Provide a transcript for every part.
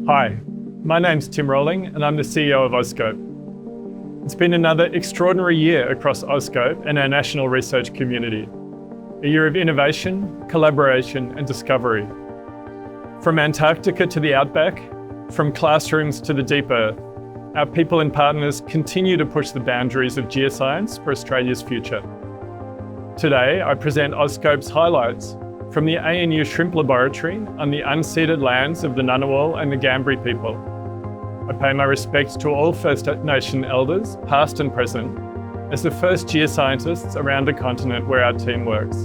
Hi, my name's Tim Rolling and I'm the CEO of AuScope. It's been another extraordinary year across AuScope and our national research community. A year of innovation, collaboration and discovery. From Antarctica to the outback, from classrooms to the deep earth, our people and partners continue to push the boundaries of geoscience for Australia's future. Today, I present AuScope's highlights from the ANU Shrimp Laboratory on the unceded lands of the Ngunnawal and the Ngambri people. I pay my respects to all First Nation elders, past and present, as the first geoscientists around a continent where our team works.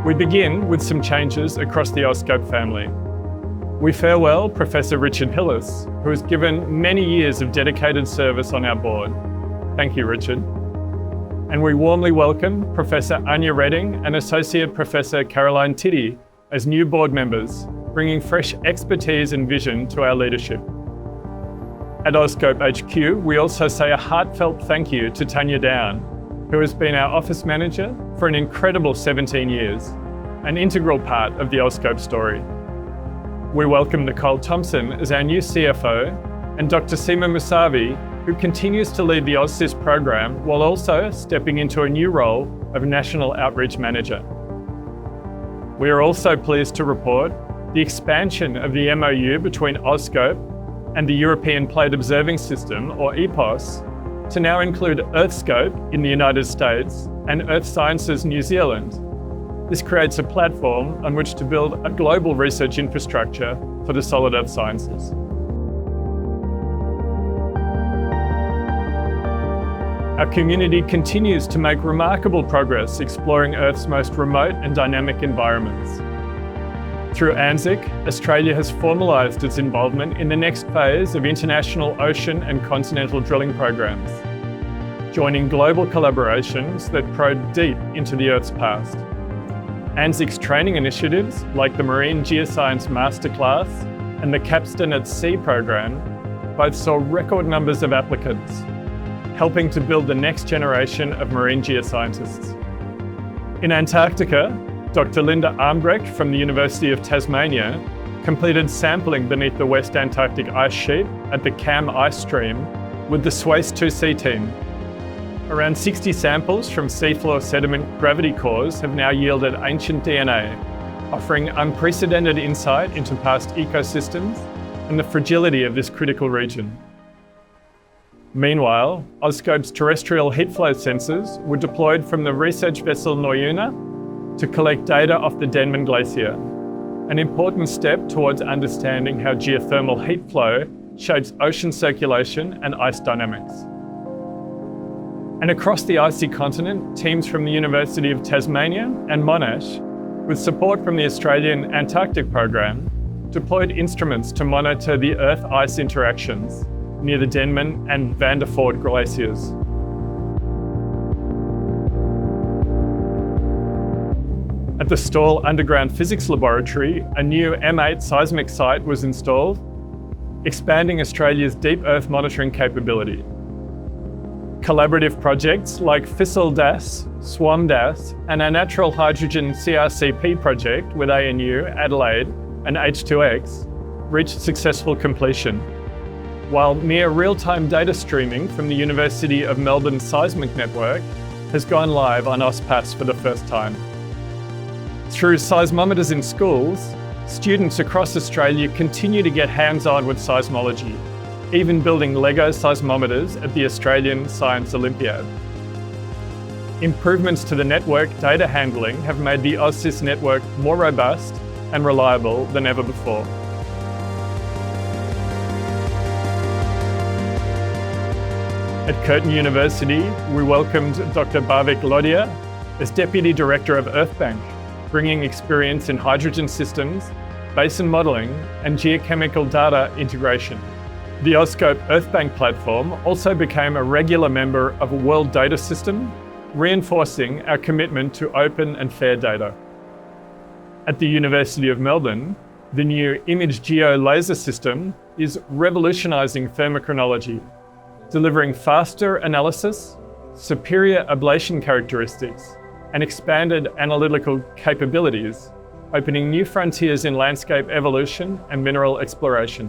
We begin with some changes across the AuScope family. We farewell Professor Richard Hillis, who has given many years of dedicated service on our board. Thank you, Richard. And we warmly welcome Professor Anya Redding and Associate Professor Caroline Tiddy as new board members, bringing fresh expertise and vision to our leadership. At AuScope HQ, we also say a heartfelt thank you to Tanya Down, who has been our office manager for an incredible 17 years, an integral part of the AuScope story. We welcome Nicole Thompson as our new CFO and Dr. Seema Musavi, who continues to lead the AusSys program while also stepping into a new role of National Outreach Manager. We are also pleased to report the expansion of the MOU between AuScope and the European Plate Observing System, or EPOS, to now include Earthscope in the United States and Earth Sciences New Zealand. This creates a platform on which to build a global research infrastructure for the solid earth sciences. Our community continues to make remarkable progress exploring Earth's most remote and dynamic environments. Through ANZIC, Australia has formalised its involvement in the next phase of international ocean and continental drilling programs, joining global collaborations that probe deep into the Earth's past. ANZIC's training initiatives, like the Marine Geoscience Masterclass and the Capstone at Sea program, both saw record numbers of applicants, helping to build the next generation of marine geoscientists. In Antarctica, Dr. Linda Armbrecht from the University of Tasmania completed sampling beneath the West Antarctic ice sheet at the Cam ice stream with the SWACE 2C team. Around 60 samples from seafloor sediment gravity cores have now yielded ancient DNA, offering unprecedented insight into past ecosystems and the fragility of this critical region. Meanwhile, AuScope's terrestrial heat flow sensors were deployed from the research vessel Noyuna to collect data off the Denman Glacier, an important step towards understanding how geothermal heat flow shapes ocean circulation and ice dynamics. And across the icy continent, teams from the University of Tasmania and Monash, with support from the Australian Antarctic program, deployed instruments to monitor the Earth-ice interactions near the Denman and Van der Voort glaciers. At the Stawell Underground Physics Laboratory, a new M8 seismic site was installed, expanding Australia's deep Earth monitoring capability. Collaborative projects like FISSIL-DAS, SWAM-DAS, and our Natural Hydrogen CRCP project with ANU, Adelaide, and H2X reached successful completion, while near real-time data streaming from the University of Melbourne Seismic Network has gone live on AusPass for the first time. Through seismometers in schools, students across Australia continue to get hands-on with seismology, even building Lego seismometers at the Australian Science Olympiad. Improvements to the network data handling have made the AusSys network more robust and reliable than ever before. At Curtin University, we welcomed Dr. Bhavik Lodhia as Deputy Director of Earthbank, bringing experience in hydrogen systems, basin modelling, and geochemical data integration. The AuScope Earthbank platform also became a regular member of a World Data System, reinforcing our commitment to open and fair data. At the University of Melbourne, the new ImageGeo laser system is revolutionising thermochronology, delivering faster analysis, superior ablation characteristics, and expanded analytical capabilities, opening new frontiers in landscape evolution and mineral exploration.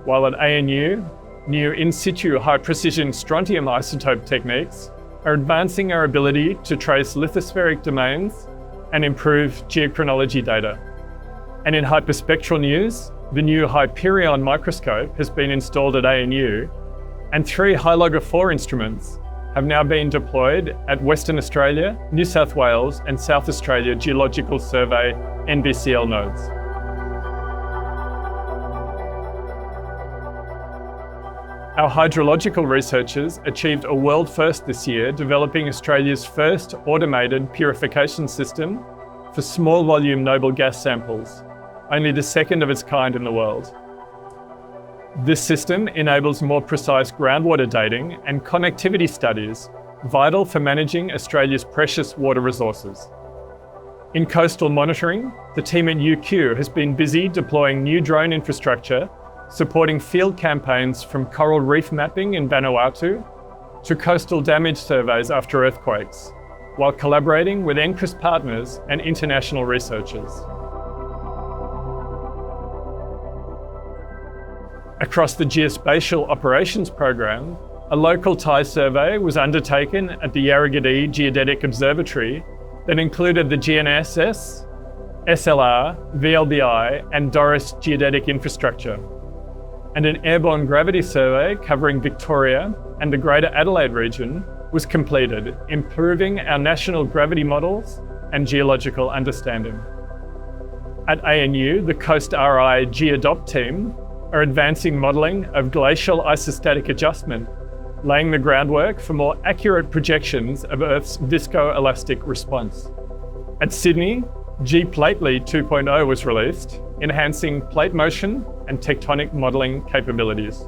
While at ANU, new in situ high-precision strontium isotope techniques are advancing our ability to trace lithospheric domains and improve geochronology data. And in hyperspectral news, the new Hyperion microscope has been installed at ANU, and 3 Highlogger 4 instruments have now been deployed at Western Australia, New South Wales and South Australia Geological Survey NBCL nodes. Our hydrological researchers achieved a world first this year, developing Australia's first automated purification system for small volume noble gas samples, only the second of its kind in the world. This system enables more precise groundwater dating and connectivity studies, vital for managing Australia's precious water resources. In coastal monitoring, the team at UQ has been busy deploying new drone infrastructure, supporting field campaigns from coral reef mapping in Vanuatu to coastal damage surveys after earthquakes, while collaborating with NCRIS partners and international researchers. Across the Geospatial Operations Program, a local tie survey was undertaken at the Yarragadee Geodetic Observatory that included the GNSS, SLR, VLBI and Doris geodetic infrastructure. And an airborne gravity survey covering Victoria and the Greater Adelaide region was completed, improving our national gravity models and geological understanding. At ANU, the Coast RI GeoDOP team are advancing modelling of glacial isostatic adjustment, laying the groundwork for more accurate projections of Earth's viscoelastic response. At Sydney, G-Plately 2.0 was released, enhancing plate motion and tectonic modelling capabilities.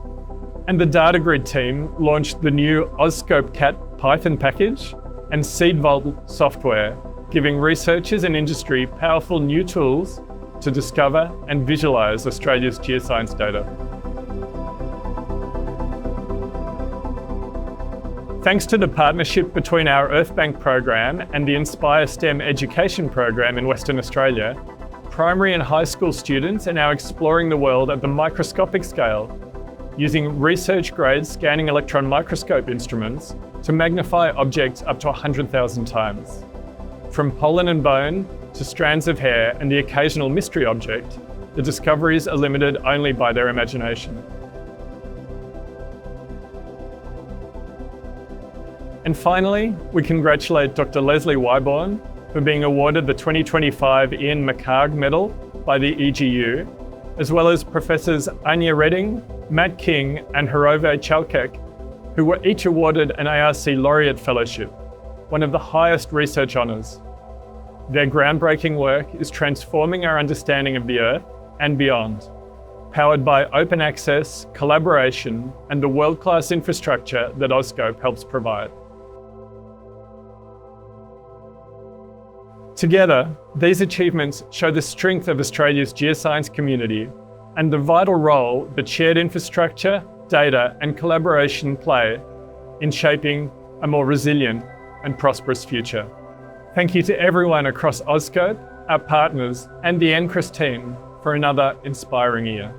And the DataGrid team launched the new AuScope Cat Python package and SeedVault software, giving researchers and industry powerful new tools to discover and visualise Australia's geoscience data. Thanks to the partnership between our Earthbank program and the Inspire STEM education program in Western Australia, primary and high school students are now exploring the world at the microscopic scale, using research-grade scanning electron microscope instruments to magnify objects up to 100,000 times. From pollen and bone to strands of hair and the occasional mystery object, the discoveries are limited only by their imagination. And finally, we congratulate Dr. Leslie Wyborn for being awarded the 2025 Ian McHarg Medal by the EGU, as well as Professors Anya Redding, Matt King and Hirove Chalkek, who were each awarded an ARC Laureate Fellowship, one of the highest research honours. Their groundbreaking work is transforming our understanding of the Earth and beyond, powered by open access, collaboration and the world-class infrastructure that AuScope helps provide. Together, these achievements show the strength of Australia's geoscience community and the vital role that shared infrastructure, data and collaboration play in shaping a more resilient and prosperous future. Thank you to everyone across AuScope, our partners and the NCRIS team for another inspiring year.